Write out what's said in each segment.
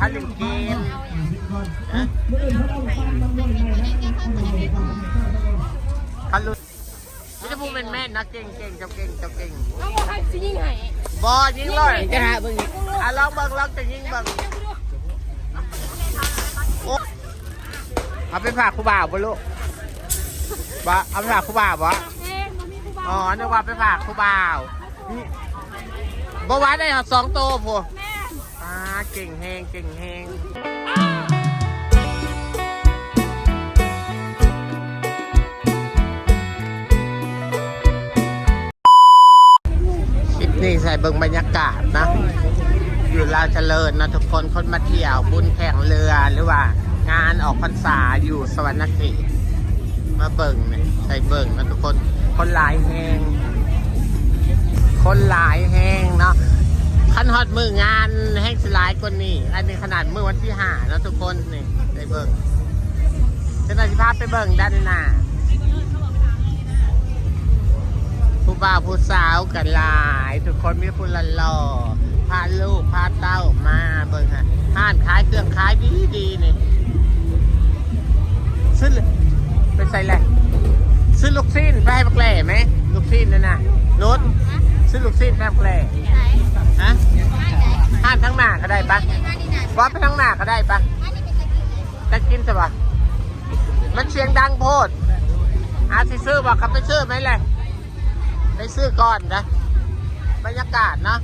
เขาเล่นเกมเขาลุ้นนี่จะพูดเป็นแม่นะเก่งเจ้าเก่งเอาบ่ให้สิยิงให้บอยิงเลยจะหาเบิ่งลองเบิ่งลองจะยิงเบิ่งเอาไปฝากครูบ่าวบ่ลูกบ่เอาไปฝากครูบ่าวบ่อ๋อนึกว่าไปฝากครูบ่าวบ่ว่าได้2 โตพอเก่งแฮงคลิปนี้ใส่เบิ่งบรรยากาศนะอยู่ลาวเจริญนะทุกคนมาเที่ยวบุญแข่งเรือหรือว่างานออกพรรษาอยู่สวรรณเขตมาเบิ่งเนี่ยใส่เบิ่งนะทุกคนหลายแฮงเนาะขั้นฮอดมืองานแห้งสลายคนนี้อันนี้ขนาดมือวันที่5นะทุกคนนี่ไปเบิ่งจะนำภาพไปเบิ่งด้านหน้าผู้บ่าวผู้สาวกันหลายทุกคนมีผู้หล่อพาลูกพาเต้ามาเบิ่งฮะห้านขายเครื่องขายดีนี่ซื้อไปใส่แหละซื้อลูกชิ้นไปให้บักแหล่ไหมลูกชิ้นนั่นน่ะนุชซื้อลูกชิ้นไปให้บักแหล่ฮะห้านทั้งหน้าก็ได้ปะวัดไปทั้งหน้าก็ได้ปะจะกินใช่ปะมันเสียงดังโพดสิซื้อบอกขับไปซื้อไหมเลยไปซื้อก่อนนะบรรยากาศเนาะ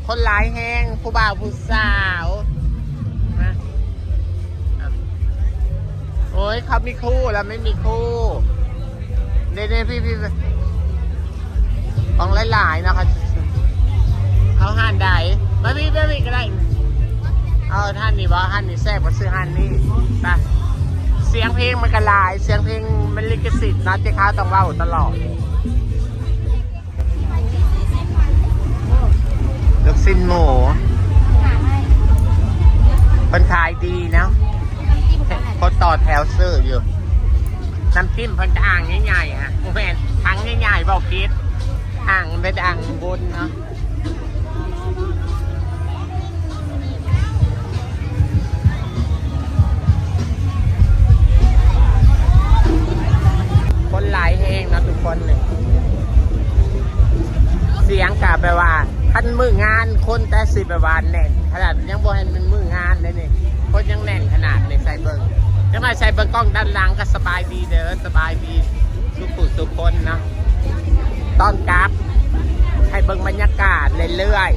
คนหลายแห้งผู้บ่าวผู้สาวนะโอ้ยเขามีคู่แล้วไม่มีคู่เน่พี่ของหลายๆนะครับเอาห่านใดมาพี่ก็ได้เอาท่านนี่วะท่านนี่แซ่บกว่าซื้อท่านนี่ไปเสียงเพลงมันกระลายเสียงเพลงมันลิขสิทธิ์นะเจ้าข้าวต้องเว้าตลอดลูกชิ้นหมูเป็นขายดีนะคนต่อแถวซื้ออยู่น้ำจิ้มเพิ่นจะอ่างใหญ่ๆฮะโอ้แม่ทั้งใหญ่ๆบอกคิดอ่างเป็นอ่างบนเนาะคนหลายแห้งนะทุกคนเลยเสียงกะแปลว่าคันมืองานคนแต่สิบวันแน่นขนาดยังบ่เห็นเป็นมืองานเลยนี่คนยังแน่นขนาดในใส่เบิ้งจะมาใส่เบิ้งกล้องด้านหลังก็สบายดีเด้อสบายดีทุกคนนะตอนกราฟให้เบิ้งบรรยากาศเรื่อย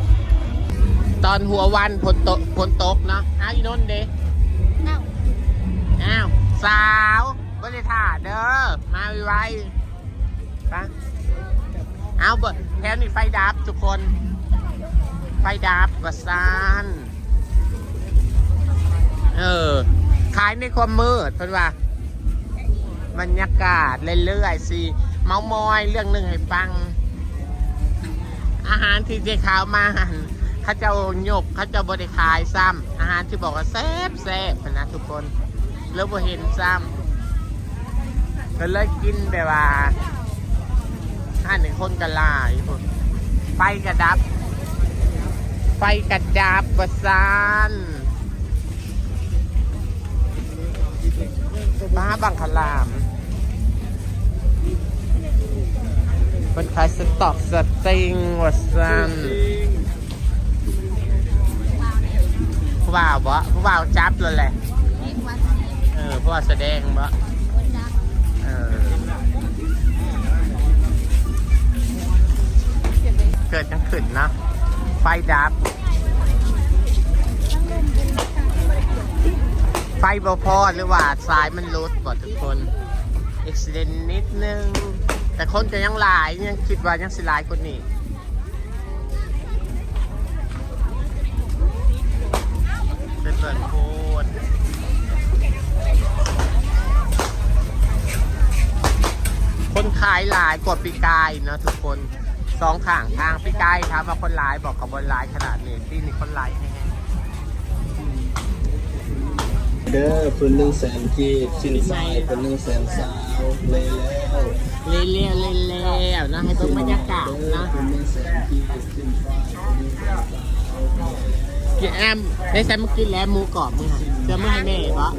ๆตอนหัววันฝนตกเนาะอีนนท์เด้อ้าวสาวบริษัทเด้อมาไวๆปะเอาเบิดแถวนี้ไฟดับทุกคนไฟดับวัสานขายในความมืดเพื่อนว่าบรรยากาศเรื่อยๆสิเมามอยเรื่องหนึ่งให้ฟังอาหารที่เจ๊ขาวมาเขาจะหยกเขาจะบริขายซ้ำอาหารที่บอกว่าแซ่บนะทุกคนแล้วบ่เห็นซ้ำก็เลยกินแบบว่า1 คนกระลายไฟกระดับประสานบ้าบังคลามมันขายสต็อกสติงวัสานผู้บ่าวจับเลยแหละผู้บ่าวแสดงบ่เกิดจังขึ้นนะไฟดับไฟบ่พอหรือว่าสายมันลุดบ่ทุกคนอุบิเหตุนิดนึงแต่คนก็ยังหลายยังคิดว่ายังสิหลายคนนี้เป็นเปิดโคนคนขายหลายกว่าปีกายเนาะทุกคน2 ข้างทางพี่ไก่ครับว่าคนร้ายบอกกับบนร้ายขนาดนี้ที่นี่คนร้ายแห้งเด้อคน100,000กีบสินทรายคน100,000สาวเลยแล้วนะให้เบิ่งบรรยากาศนะคน100,000กีบสินทรายคน100,000สาว กินแอมได้ใช้มากินแล้วหมูกรอบมึงฮะจะไม่ให้แม่ปะ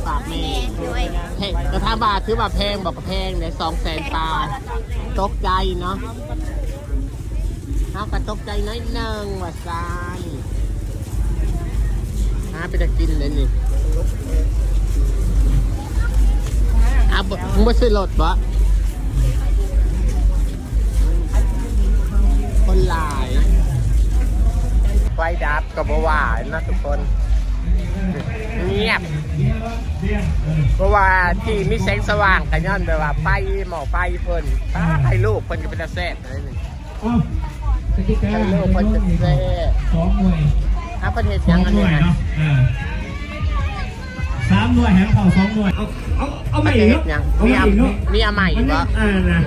ฝากแม่เฮ้ยกระทะบาทถือว่าแพงบอกแพงเลย200,000 บาทตกใจเนาะเอากระตกใจน้อยหนึ่งว่าซานไปจะกินเลยนี่มึงไม่ซื้อรถปะคนหลายไฟดับกับหวานนะทุกคนเงียบเพราะว่าที่มีแสงสว่างกันย้อนแบบว่าไฟหมอไฟเพิ่นให้ลูกเพิ่นก็เป็นตาแซ่บอะไรนี่ให้ลูกเพิ่นจะแซ่บประเทศยังอันนี้นะ3 หน่วยแหมเขา2 หน่วยเอาใหม่เนาะมีใหม่ปะนะ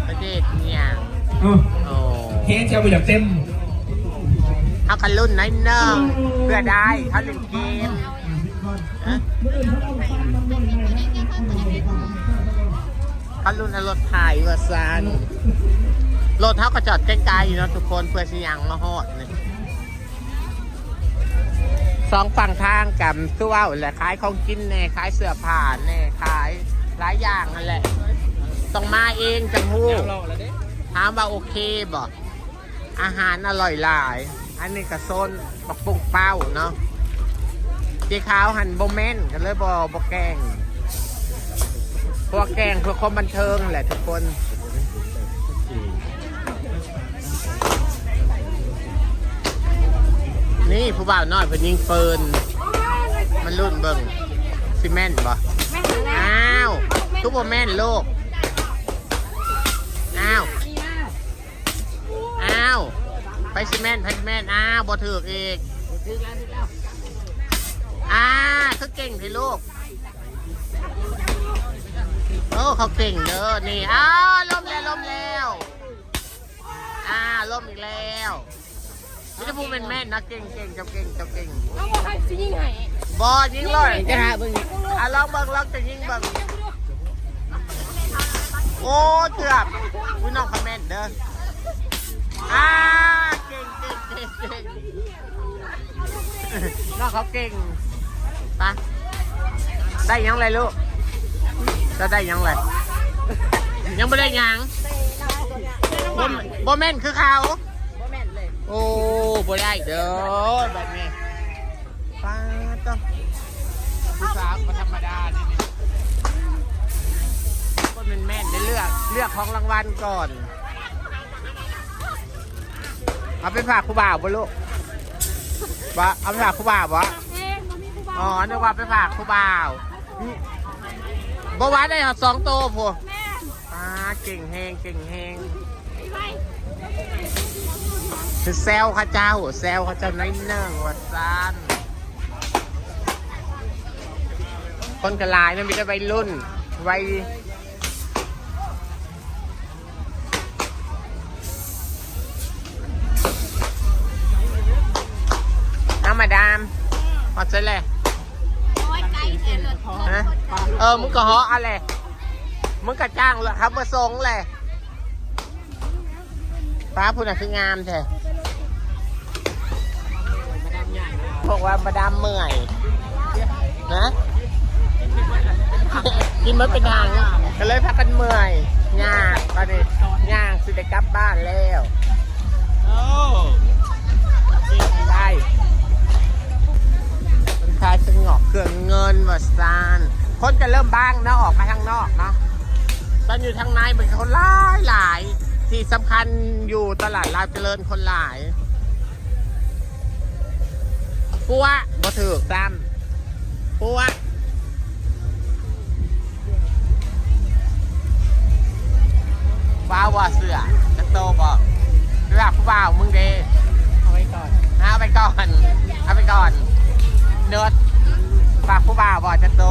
ประเทศเนี่ยเฮ้ยจะไปจากเต็มเอาคันรุ่นไหนเนิ่งเพื่อได้เขาเล่นเกมคันรุ่นรถถ่ายว่าซานรถเขาก็จอดใกล้ๆอยู่นะทุกคนเพื่อสิยังมาฮอดนี่สองฝั่งทางกับตัวแหละขายของกินแน่ขายเสื้อผ้าแน่ขายหลายอย่างนั่นแหละต้องมาเองจังหูถามว่าโอเคบ่อาหารอร่อยหลายอันนี้กระโซนบักปุกเป้าเนาะเจ๊ขาวหั่นโบเมนกันเลยบ่แกงพวกแกงเพื่อความบันเทิงแหละทุกคนนี่ผู้บ่าวน้อยเพิ่นยิงปืนมันรุ่นเบิ่งซีเมนต์บ่อ้าวทุกโมเมนต์โลกอ้าวไปซีเมนต์อ้าวบ่ถืออีกคือเก่งสิลูกโอ้เขาเก่งเด้อนี่ล้มแล้วล้มอีกแล้วไม่ได้พูดเป็นแม่นะเก่งเจ้าเก่งเอาบอกให้สิยิงไห้ บอยิงเลยจะหาเบิ่งลองเบิ่งจะยิงเบิ่งโอ้เกือบคุณน้องคอมเมนต์เด้อเก่งน้องเขาเก่งปะได้ยังไรลูกจะได้ยังไรยังไม่ได้ยังโบแมนคือเขาโอ้บ่ได้เด้อแบบนี้ป้าต้องผู้สาวก็ธรรมดานี่ก็เป็นแม่นได้เลือกของรางวัลก่อนเอาไปฝากครูบ่าวบ่ลูกบ่เอาไปฝากครูบ่าวบ่อ๋อนึกว่าไปฝากครูบ่าวบ่ว่าได้2 โตพอป้าเก่งแฮงคือแซวข้าเจ้าน้อยเนื่องวัดซานคนกระลายนั่นมีแต่วัยรุ่นวัยมาดามพอเสร็จเลยมึงก็เหาะอะไรมึงก็จ้างเลยครับมาส่งเลยป้าพูดน่ะคืองามใช่บอกว่ามาดามเมื่อยนะกินมันเป็นทางก็เลยพักกันเมื่อยย่างตอนนี้ย่างสิได้กลับบ้านแล้วได้คนขายสงบเครื่องเงินวัดซานคนจะเริ่มบ้างเนาะออกมาทางนอกเนาะตอนอยู่ทางในเป็นคนหลายที่สำคัญอยู่ตลาดลาวเจริญคนหลายปัวบ่ถือซ้ำปัวว้าวเสือจะโตบ่เลือกผู้บ่าวมึงเดเอาไปก่อนเนื้อฝากผู้บ่าวบ่จะโต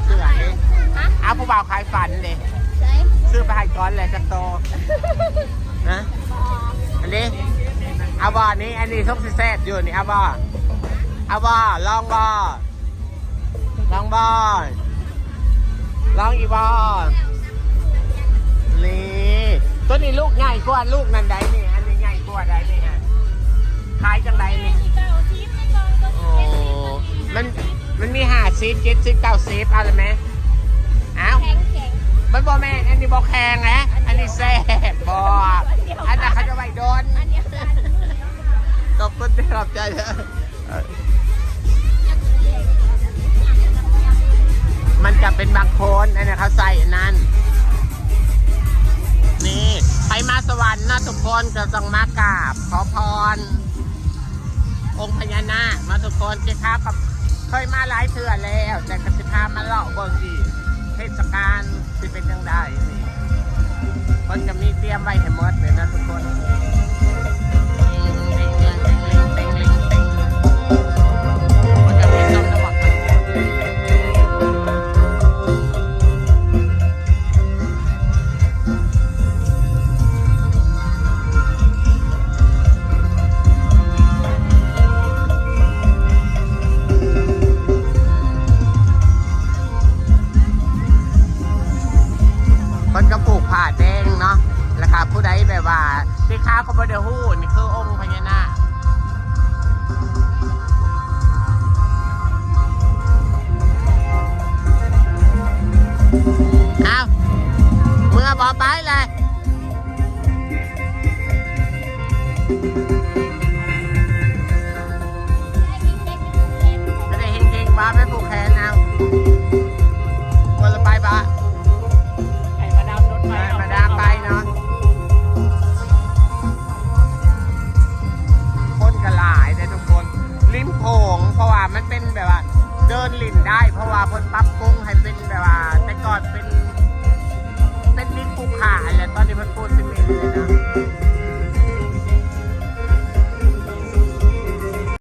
เสือดิเอาผู้บ่าวขายฝันเลยซื้อไปให้ก้อนเลยจะโตนะอันนี้เอาบ่อนี้อันนี้ทุกสิแซ่บอยู่นี่เอาบ่ลองบ่ลองอีบ่นี่ตัวนี้ลูกใหญ่กว่าลูกนั่นใดนี่อันนี้ใหญ่กว่าใดนี่ฮะขายจังใดนี่ 70 90เอาเลยไหมอ้าว แข็งแข็ง มันบอแม่อันนี้บอแข็งนะอันนี้แซ่บบออันนั้นเขาจะไว้โดน อันเดียวกัน ขอบคุณที่ขอบใจเถอะมันจะเป็นบางคนอันนี้เขาใส่อันนั้นนี่ไปมาสวรรค์นะทุกคนก็ต้องมากราบขอพรองค์พญานาคมาทุกคนเจ้าข้ากับเคยมาหลายเทื่อแล้ว แต่กสิพามาเลาะเบิ่งอีกเทศกาลที่เป็นยังไงนี่คนจะมีเตรียมไว้ให้หมดเลยนะทุกคนคนจะมีส้มตำบักคนก็ปลูกผ่าแดงเนาะแล้วก็ผู้ใดแบบว่าที่ค้าก็บ่ได้ฮู้นี่คือองค์พญานาคเอาเมื่อบ่ไปเลย